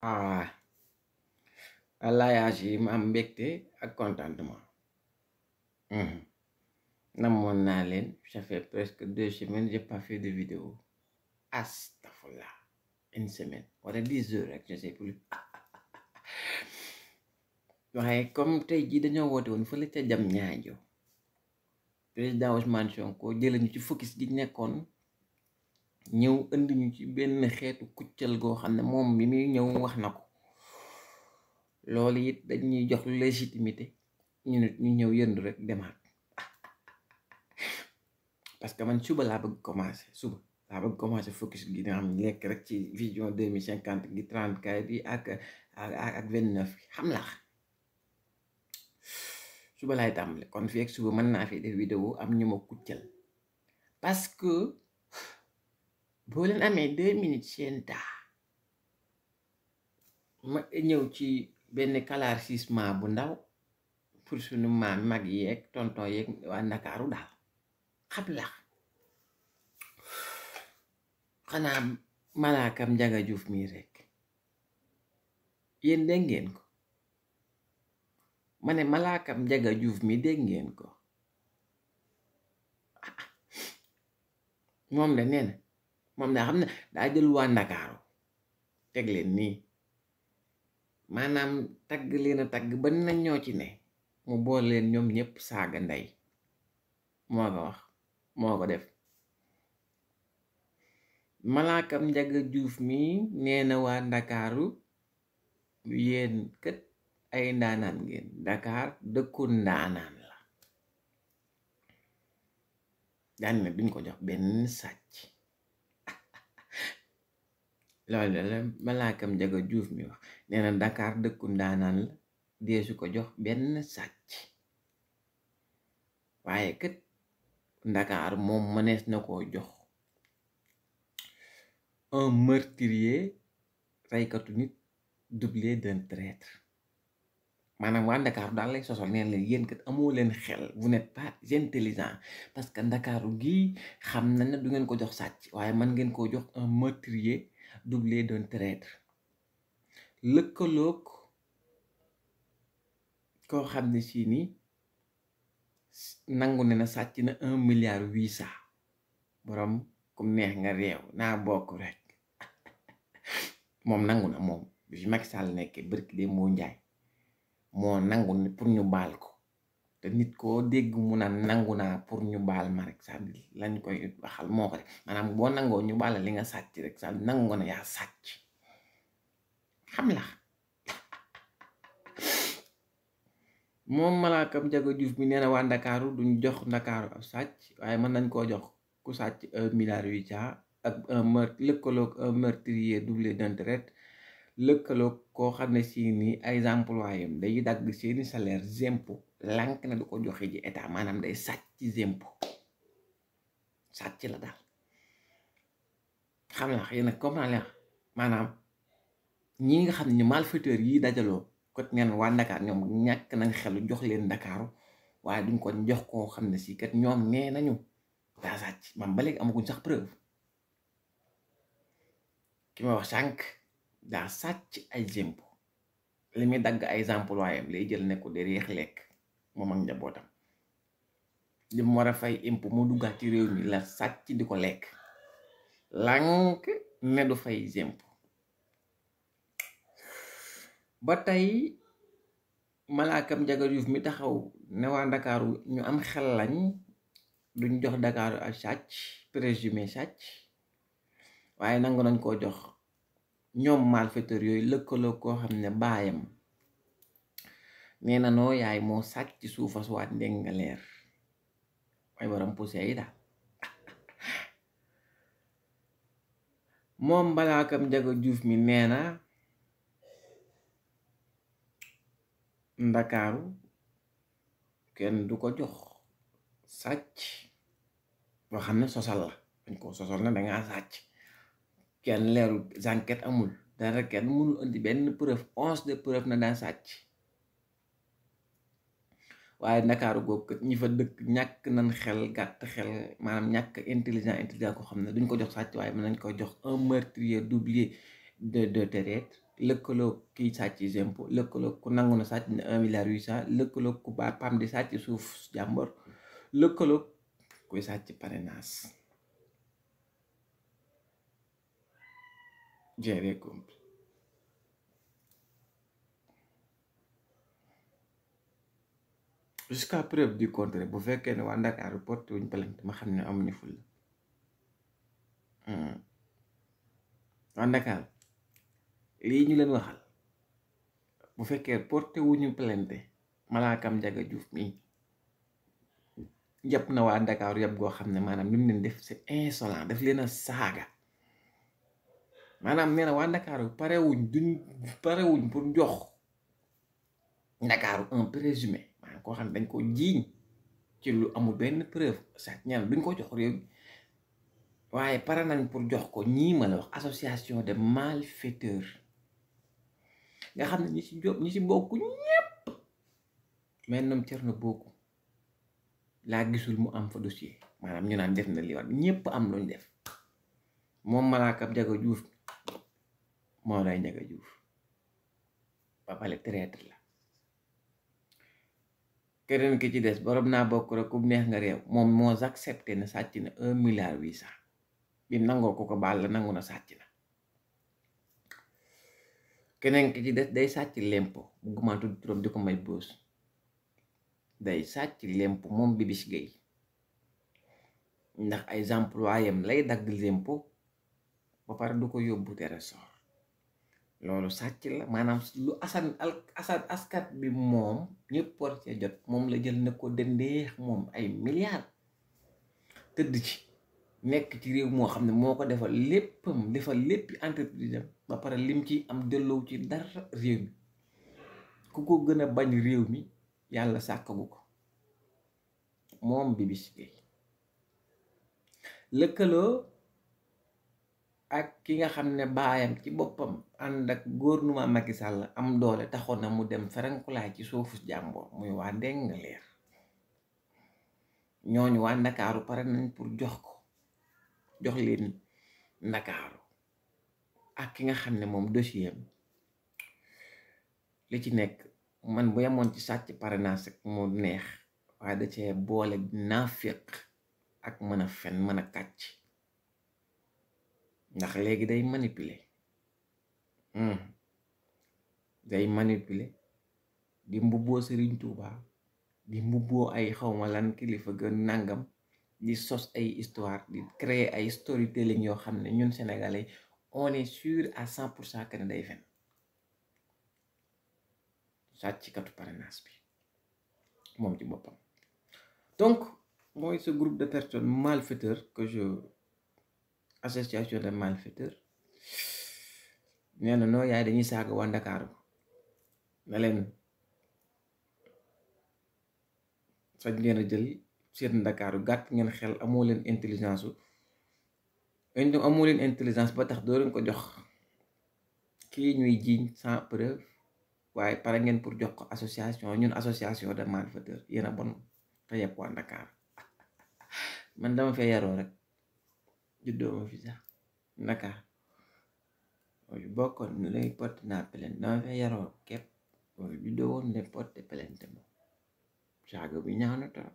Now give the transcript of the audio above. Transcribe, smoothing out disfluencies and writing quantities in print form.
Ah, wallaahi ma am mbégte ak contentement. Namoon naa leen, ça fait presque 2 semaines j'ai pas fait de vidéo. Astafurlah, une semaine wala 10 heures rek je sais plus. waaye comme tey jii dañoo woote woon fële ca jam ñaajo président Ousmane Sonko jëlee ñu ci focus gi nekkoon ñëw indi ñu ci benn xeetu kuccal goo xam ne moom bi muy ñëw wax na ko loolu it dañuy jox légitimité ñu nit ñu ñëw yëndu rek demaat parce que man suba laa bëgg commencé focus gi nga xam nekk rek ci vision 2050 gi 30K bi ak 29 bi xam la suba laay tàmbale kon fii ak suba mën naa fi def vidéo am ñu ma kuccal parce que boo leen amee 2 minutes seen taa ma ñëw ci benn éclaircissement bu ndaw pour sunu maam mag yeeg tonton yeeg waa Ndakaaru daal xam la xanaa malaakam Njaga Juuf mii rek yéen dégg ngeen ko ma ne malaakam Njaga Juuf mi dégg ngeen ko moom da nee na moom daa xam ne daa jël waa Ndakaaru teg leen nii maanaam tagg leen a tagg ba na ñoo ci ne mu boole leen ñoom ñëpp saaga ndey moo ko wax moo ko def malaakam Njaga Juuf mi nee na waa Ndakaaru yéen kët ay ndaanaan ngeen Dakar dëkku ndaanaan la daan ne duñ ko jox benn sàcc loolu la malaakam Njaga Juuf mi wax nee na Dakar dëkku ndaanaan la deesu ko jox benn sàcc waaye kët Dakar moom mënees na koo jox un meurtrier reykatu nit doublé d'un traître maanaam waa Ndakaaru daal lay sosol neen leen yéen kat amoo leen xel vous n'êtes pas intelligent parce que Ndakaaru gii xam na ne du ngeen ko jox sàcc waaye man ngeen koo jox un meurtrier doublé d'un traître lëkkaloog koo xam ne si ni nangu ne na sàcc na 1,8 milliard borom kum neex nga réew naa bokk rek moom nangu na moom bi fi Macky Sall nekkee bërki de moo njaay moo nangu ne pour ñu baal ko te nit koo dégg mu naan nangu naa pour ñu baal ma rek sa lañ koy waxal moo ko rek maanaam boo nangoo ñu baal li nga sàcc rek sa nangu na yaa sàcc xam la moom malaakam Njaga Juuf mi nee na waa Ndakaaru duñ jox Ndakaaru ab sàcc waaye mën nañ koo jox ku sàcc 1,8 milliard ak lëkkaloog un meurtrier doublé d'un traître lëkkaloog koo xam ne si ni ay employés am day dagg seeni salaire impôt lànk na du ko joxe ji état maanaam day sàcc ci impôt sàcc la daal xam la yéen nag comprendre la maanaam ñi nga xam ne malfaiteur yi dajaloo kot neen waa Ndakaar ñoom ñàkk nañ xelu jox leen Ndakaaru waaye duñ ko jox koo xam ne si kat ñoom nee nañu daa sàcc man ba léegi amaguñ sax preuve ki ma wax sànq daa sàcc ay impôt li muy dagg ay employés am lay jël ne ko de réex lekk moom ak njabootam li mu war a fay impôt mu duggaat ci réew mi la sàcc di ko lekk lànk ne du fay impôt ba tey malaakam Njaga Juuf mi taxaw ne waa Ndakaaru ñu am xel lañ duñ jox Ndakaaru ak sàcc présumé sàcc waaye nangu nañ koo jox ñoom malfaiteur yooyu lëkkaloo koo xam ne baayam nee na noo yaay moo sàcc ci suufa suwaat ndengaleer waaye waram poussé yi daal moom malaakam Njaga Juuf mi nee na Ndakaaru kenn du ko jox sàcc boo xam ne sosal la dañ ko sosal na dangaa sàcc kenn leerul enquête amul dara kenn mënul indi benn preuve once de preuve na daa sàcc waaye Ndakaaru googu kat ñi fa dëkk ñàkk nañ xel gàtt xel maanaam ñàkk intelligent ko xam ne duñ ko jox sàcc waaye mën nañ ko jox un meurtrier doublé de traître lëkkaloo kiy sàcc impôt lëkkaloo ku nangu na sàcc na 1,8 milliard lëkkaloo ku ba pam di sàcc suuf jàmbor lëkkaloo kuy sàcc parrainage. j'ai rien compris. Jusqu'à preuve du contraire bu fekkee ne waa Ndakaaru porté wuñ plainte ma xam ne amuñu ful waa Ndakaaru lii ñu leen waxal bu fekkee porté wuñu plainte Malaakam Njaga Juuf mii jàpp na waa Ndakaaru yàpp goo xam ne maanaam li mu leen def c'est insolent daf leen a saaga maanaam nee na waa Ndakaaru parewuñ pour jox Ndakaaru un présumé maanaam koo xam ne dañ ko jiiñ ci lu amul benn preuve sax ñaan duñ ko jox réew mi waaye pare nañ pour jox ko ñii ma la wax association de malfaiteurs nga xam ne ñi ci bokk ñépp mais ñoom Thierno Bocoum laa gisul mu am fa dossier maanaam ñu naan def na li war ñépp am luñ def moom Malaakam Njaga Juuf moo lay Njaga Juuf ba pare traître la keneen ki ci des borom naa bokk rek ku neex nga réew moom moo accepté na sàcc na 1,8 milliard bi nangoo ko baal la nangu na sàcc na keneen ki ci des day sàcc lempo bugguma tudd turam di ko may boos day sàcc lempo moom Bibis Gueye ndax ay employés am lay dagg lempo ba pare du ko yóbbu trésor loolu sàcc la maanaam lu askat bi moom ñëpp war cee jot moom la jël na ko dëndeex moom ay milliards tëdd ci nekk ci réew moo xam ne moo ko defal léppi entreprise am ba pare lim ci am delloo ci dara réew mi ku ko gën a bañ réew mi yàlla sàkkagu ko moom Bibis Gueye lëkkaloo ak ki nga xam ne baayam ci boppam ànd ak gouvernement Macky Sall am doole taxoon na mu dem ferenkulaay ci suufu jàmbur muy waa Ndingler ñooñu waa Ndakaaru pare nañ pour jox leen Ndakaaru ak ki nga xam ne moom dossier am li ci nekk man bu yemoon ci sàcc parrainage rek mu neex waaye da cee boole naafiq ak mën a fen mën a kàcc ndax léegi day manipuler di mbubboo Sëriñ Tuuba di mbubboo ay xawma lan kilifa gën nangam di sos ay histoire di créer ay storytelling yoo xam ne ñun sénégalais on est sûr à 100% que ne day fen sàcckatu parrainage bi moom ci boppam donc mooy ce groupe de personnes malfaiteurs association de malfaiteurs nee na noo yaay dañuy saaga waa Ndakaaru na leen sañ ngeen a jël seen Ndakaaru gàtt ngeen xel amoo leen intelligence ba tax doo leen ko jox kii ñuy jiiñ sans preuve waaye pare ngeen pour jox ko association de malfaiteurs yéen a bon te yëpp waa Ndakaaru man dama fee yaroo rek juddoo ma fi sax Ndakaar ooyu bokkoon ne lay porte naa plainte dama fee yaroo képp ooyu juddoo woon ne porte plainte moom saaga bi ñaaw na trop